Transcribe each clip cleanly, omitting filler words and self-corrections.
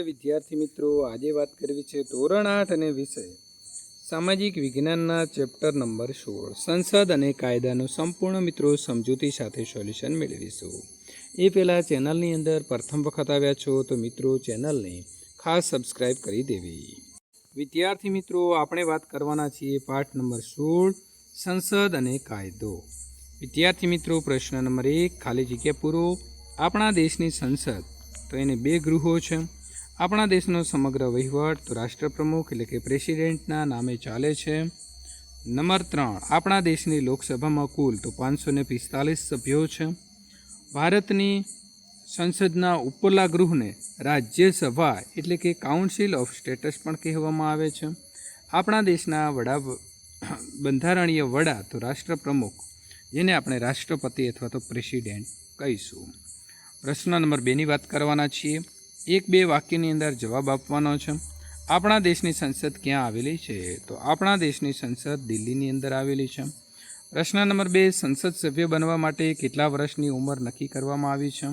વિદ્યાર્થી મિત્રો, આજે વાત કરવી છે ધોરણ 8 અને વિષય સામાજિક વિજ્ઞાનના ચેપ્ટર નંબર 16 સંસદ અને કાયદાનું સંપૂર્ણ મિત્રો સમજૂતી સાથે સોલ્યુશન મેળવીશું। એ પહેલાં ચેનલની અંદર પ્રથમ વખત આવ્યા છો તો મિત્રો ચેનલને ખાસ સબસ્ક્રાઈબ કરી દેવી। વિદ્યાર્થી મિત્રો, આપણે વાત કરવાના છીએ પાઠ નંબર 16 સંસદ અને કાયદો। વિદ્યાર્થી મિત્રો, પ્રશ્ન નંબર 1 ખાલી જગ્યા પૂરો। આપણા દેશની સંસદ તો એને 2 ગૃહો છે। આપણા દેશનો સમગ્ર વહીવટ તો રાષ્ટ્રપ્રમુખ એટલે કે પ્રેસિડેન્ટના નામે ચાલે છે। નંબર 3 આપણા દેશની લોકસભામાં કુલ તો 545 સભ્યો છે। ભારતની સંસદના ઉપરલા ગૃહને રાજ્યસભા એટલે કે કાઉન્સિલ ઓફ સ્ટેટ્સ પણ કહેવામાં આવે છે। આપણા દેશના બંધારણીય વડા તો રાષ્ટ્રપ્રમુખ, જેને આપણે રાષ્ટ્રપતિ અથવા તો પ્રેસિડેન્ટ કહીશું। પ્રશ્ન નંબર 2ની વાત કરવાના છીએ। 1-2 વાક્યની અંદર જવાબ આપવાનો છે। આપણા દેશની સંસદ ક્યાં આવેલી છે? તો આપણા દેશની સંસદ દિલ્હીની અંદર આવેલી છે। પ્રશ્ન નંબર 2 સંસદ સભ્ય બનવા માટે કેટલા વર્ષની ઉંમર નક્કી કરવામાં આવી છે?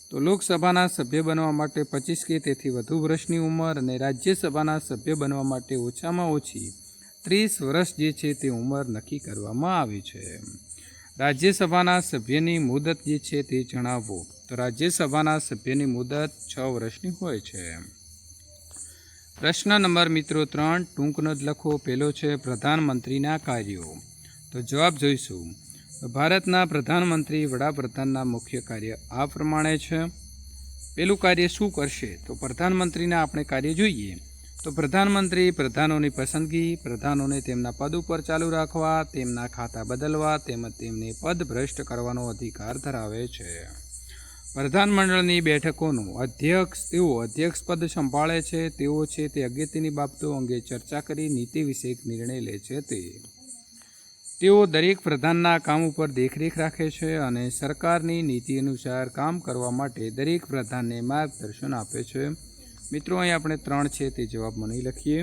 તો લોકસભાના સભ્ય બનવા માટે 25 કે તેથી વધુ વર્ષની ઉંમર અને રાજ્યસભાના સભ્ય બનવા માટે ઓછામાં ઓછી 30 વર્ષ જે છે તે ઉંમર નક્કી કરવામાં આવી છે। રાજ્યસભાના સભ્યની મુદત જે છે તે જણાવો। તો રાજ્યસભાના સભ્યની મુદત 6 વર્ષની હોય છે। પ્રશ્ન નંબર મિત્રો 3 ટૂંકનો જ લખો। પહેલો છે પ્રધાનમંત્રીના કાર્યો। તો જવાબ જોઈશું। ભારતના પ્રધાનમંત્રી વડાપ્રધાનના મુખ્ય કાર્ય આ પ્રમાણે છે। પહેલું કાર્ય શું કરશે? તો પ્રધાનમંત્રીના આપણે કાર્ય જોઈએ તો પ્રધાનમંત્રી પ્રધાનોની પસંદગી, પ્રધાનોને તેમના પદ ઉપર ચાલુ રાખવા, તેમના ખાતા બદલવા તેમજ તેમને પદ ભ્રષ્ટ કરવાનો અધિકાર ધરાવે છે। પ્રધાનમંડળની બેઠકોનું અધ્યક્ષ તેઓ અધ્યક્ષ પદ સંભાળે છે। તેઓ છે તે અગત્યની બાબતો અંગે ચર્ચા કરી નીતિ વિષયક નિર્ણય લે છે। તેઓ દરેક પ્રધાનના કામ ઉપર દેખરેખ રાખે છે અને સરકારની નીતિ અનુસાર કામ કરવા માટે દરેક પ્રધાનને માર્ગદર્શન આપે છે। મિત્રો, અહીં આપણે 3 છે તે જવાબમાં નહીં લખીએ।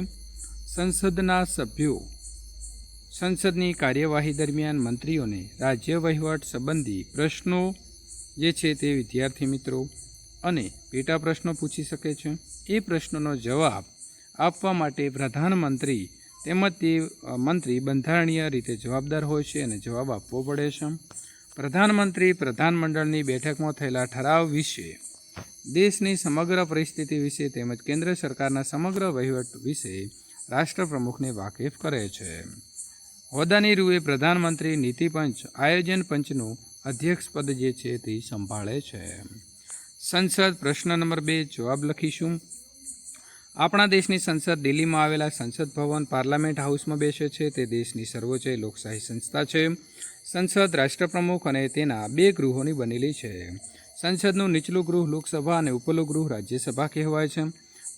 સંસદના સભ્યો સંસદની કાર્યવાહી દરમિયાન મંત્રીઓને રાજ્ય વહીવટ સંબંધી પ્રશ્નો જે છે તે વિદ્યાર્થી મિત્રો અને પેટા પ્રશ્નો પૂછી શકે છે। એ પ્રશ્નોનો જવાબ આપવા માટે પ્રધાનમંત્રી તેમજ તે મંત્રી બંધારણીય રીતે જવાબદાર હોય છે અને જવાબ આપવો પડે છે। પ્રધાનમંત્રી પ્રધાનમંડળની બેઠકમાં થયેલા ઠરાવ વિશે, દેશની સમગ્ર પરિસ્થિતિ વિશે તેમજ કેન્દ્ર સરકારના સમગ્ર વહીવટ વિશે રાષ્ટ્રપ્રમુખને વાકેફ કરે છે। હોદ્દાની રૂએ પ્રધાનમંત્રી નીતિપંચ આયોજન પંચનું અધ્યક્ષ પદ જે છે તે સંભાળે છે। સંસદ પ્રશ્ન નંબર 2 જવાબ લખીશું। આપણા દેશની સંસદ દિલ્હીમાં આવેલા સંસદ ભવન પાર્લામેન્ટ હાઉસમાં બેસે છે। તે દેશની સર્વોચ્ચ લોકશાહી સંસ્થા છે। સંસદ રાષ્ટ્રપ્રમુખ અને તેના 2 ગૃહોની બનેલી છે। સંસદનું નીચલું ગૃહ લોકસભા અને ઉપરલું ગૃહ રાજ્યસભા કહેવાય છે।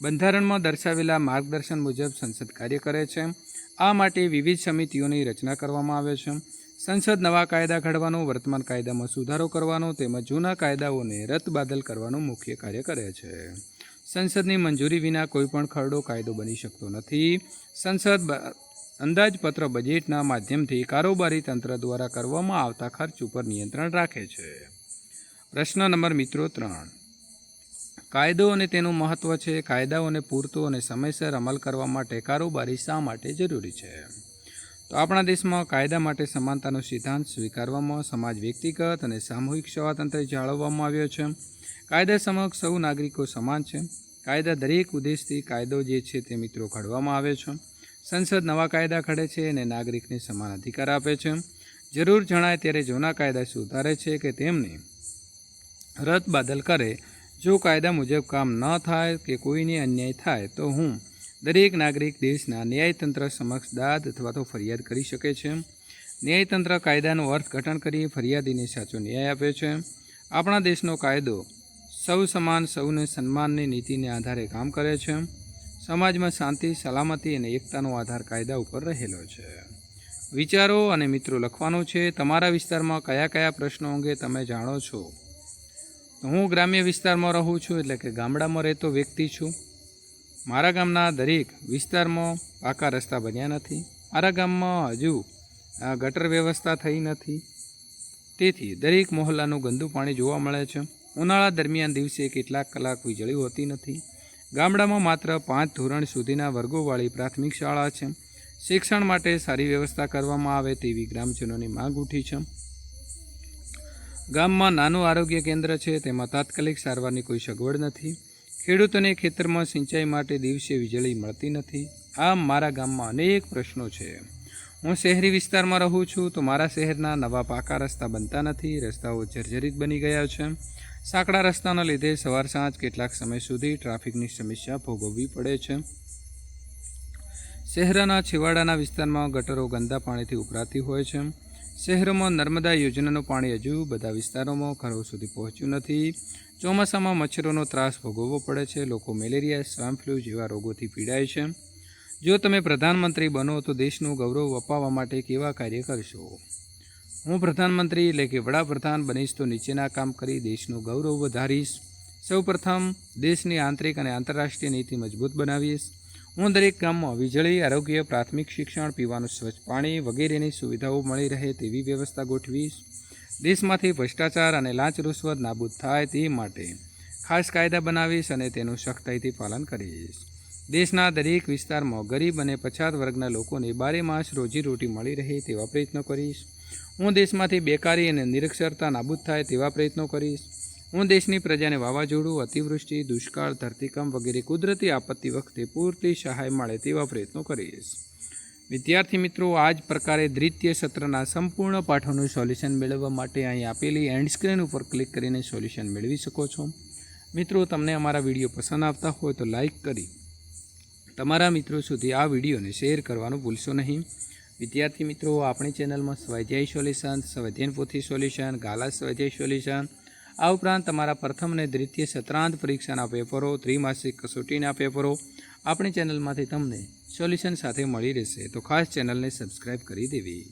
બંધારણમાં દર્શાવેલા માર્ગદર્શન મુજબ સંસદ કાર્ય કરે છે। આ માટે વિવિધ સમિતિઓની રચના કરવામાં આવે છે। સંસદ નવા કાયદા ઘડવાનો, વર્તમાન કાયદામાં સુધારો કરવાનો તેમજ જૂના કાયદાઓને રદબાતલ કરવાનું મુખ્ય કાર્ય કરે છે। સંસદની મંજૂરી વિના કોઈપણ ખરડો કાયદો બની શકતો નથી। સંસદ અંદાજપત્ર બજેટના માધ્યમથી કારોબારી તંત્ર દ્વારા કરવામાં આવતા ખર્ચ ઉપર નિયંત્રણ રાખે છે। પ્રશ્ન નંબર મિત્રો 3 કાયદો અને તેનું મહત્વ છે। કાયદાઓને પૂરતો અને સમયસર અમલ કરવા માટે કારોબારી શા માટે જરૂરી છે? તો આપણા દેશમાં કાયદા માટે સમાનતાનો સિદ્ધાંત સ્વીકારવામાં, સમાજ વ્યક્તિગત અને સામૂહિક સ્વાતંત્ર્ય જાળવવામાં આવ્યો છે। કાયદા સમક્ષ સૌ નાગરિકો સમાન છે। કાયદા દરેક ઉદ્દેશથી કાયદો જે છે તે મિત્રો ઘડવામાં આવે છે। સંસદ નવા કાયદા ઘડે છે અને નાગરિકને સમાન અધિકાર આપે છે। જરૂર જણાય ત્યારે જૂના કાયદા સુધારે છે કે તેમને રદબાતલ કરે। જો કાયદા મુજબ કામ ન થાય કે કોઈને અન્યાય થાય તો દરેક નાગરિક દેશના ન્યાયતંત્ર સમક્ષ દાદ અથવા તો ફરિયાદ કરી શકે છે। ન્યાયતંત્ર કાયદાનું અર્થઘટન કરી ફરિયાદીને સાચો ન્યાય આપે છે। આપણા દેશનો કાયદો સૌ સમાન, સૌને સન્માનની નીતિને આધારે કામ કરે છે। સમાજમાં શાંતિ, સલામતી અને એકતાનો આધાર કાયદા ઉપર રહેલો છે। વિચારો અને મિત્રો લખવાનું છે। તમારા વિસ્તારમાં કયા કયા પ્રશ્નો અંગે તમે જાણો છો? તો હું ગ્રામ્ય વિસ્તારમાં રહું છું એટલે કે ગામડામાં રહેતો વ્યક્તિ છું। મારા ગામના દરેક વિસ્તારમાં પાકા રસ્તા બન્યા નથી। મારા ગામમાં હજુ ગટર વ્યવસ્થા થઈ નથી। તેથી દરેક મહોલ્લાનું ગંદુ પાણી જોવા મળે છે। ઉનાળા દરમિયાન દિવસે કેટલાક કલાક વીજળી હોતી નથી। ગામડામાં માત્ર 5 ધોરણ સુધીના વર્ગોવાળી પ્રાથમિક શાળા છે. શિક્ષણ માટે સારી વ્યવસ્થા કરવામાં આવે તેવી ગ્રામજનોની માંગ ઉઠી છે. ગામમાં નાનું આરોગ્ય કેન્દ્ર છે, તેમાં તાત્કાલિક સારવારની કોઈ સગવડ નથી. ખેડૂતોને ખેતરમાં સિંચાઈ માટે દિવસે વીજળી મળતી નથી. આમ મારા ગામમાં અનેક પ્રશ્નો છે. હું શહેરી વિસ્તારમાં રહું છું તો મારા શહેરના નવા પાકા રસ્તા બનતા નથી. રસ્તાઓ જર્જરિત બની ગયા છે. સાંકડા રસ્તાના લીધે સવાર સાંજ કેટલાક સમય સુધી ટ્રાફિકની સમસ્યા ભોગવવી પડે છે. શહેરના છેવાડાના વિસ્તારમાં ગટરો ગંદા પાણીથી ઉભરાતી હોય છે. શહેરોમાં નર્મદા યોજનાનું પાણી હજુ બધા વિસ્તારોમાં ઘરો સુધી પહોંચ્યું નથી. ચોમાસામાં મચ્છરોનો ત્રાસ ભોગવવો પડે છે. લોકો મેલેરિયા, સ્વાઇન ફ્લૂ જેવા રોગોથી પીડાય છે. જો તમે પ્રધાનમંત્રી બનો તો દેશનું ગૌરવ અપાવવા માટે કેવા કાર્ય કરશો? હું પ્રધાનમંત્રી એટલે કે વડાપ્રધાન બનીશ તો નીચેના કામ કરી દેશનું ગૌરવ વધારીશ. સૌપ્રથમ દેશની આંતરિક અને આંતરરાષ્ટ્રીય નીતિ મજબૂત બનાવીશ. હું દરેક ગામમાં વીજળી, આરોગ્ય, પ્રાથમિક શિક્ષણ, પીવાનું સ્વચ્છ પાણી વગેરેની સુવિધાઓ મળી રહે તેવી વ્યવસ્થા ગોઠવીશ. દેશમાંથી ભ્રષ્ટાચાર અને લાંચ રૂશ્વત નાબૂદ થાય તે માટે ખાસ કાયદા બનાવીશ અને તેનું સખ્તાઈથી પાલન કરીશ. દેશના દરેક વિસ્તારમાં ગરીબ અને પછાત વર્ગના લોકોને 12 માસ રોજીરોટી મળી રહે તેવા પ્રયત્નો કરીશ. હું દેશમાંથી બેકારી અને નિરક્ષરતા નાબૂદ થાય તેવા પ્રયત્નો કરીશ. હું દેશની પ્રજાને વાવાઝોડું, અતિવૃષ્ટિ, દુષ્કાળ, ધરતીકંપ વગેરે કુદરતી આપત્તિ વખતે પૂરતી સહાય મળે તેવા પ્રયત્નો કરીશ. વિદ્યાર્થી મિત્રો, આ જ પ્રકારે દ્વિતીય સત્રના સંપૂર્ણ પાઠોનું સોલ્યુશન મેળવવા માટે અહીં આપેલી એન્ડ સ્ક્રીન ઉપર ક્લિક કરીને સોલ્યુશન મેળવી શકો છો. મિત્રો, તમને અમારા વિડીયો પસંદ આવતા હોય તો લાઈક કરી તમારા મિત્રો સુધી આ વિડીયોને શેર કરવાનું ભૂલશો નહીં. વિદ્યાર્થી મિત્રો, આપણી ચેનલમાં સ્વાધ્યાય સોલ્યુશન, સ્વાધ્યાયન પોથી સોલ્યુશન, ગાલા સ્વાધ્યાય સોલ્યુશન, આ ઉપરાંત તમારા પ્રથમ અને દ્વિતીય સત્રાંત પરીક્ષાના પેપરો, ત્રિમાસિક કસોટીના પેપરો આપણી ચેનલમાંથી તમને સોલ્યુશન સાથે મળી રહેશે. તો ખાસ ચેનલને સબસ્ક્રાઈબ કરી દેવી.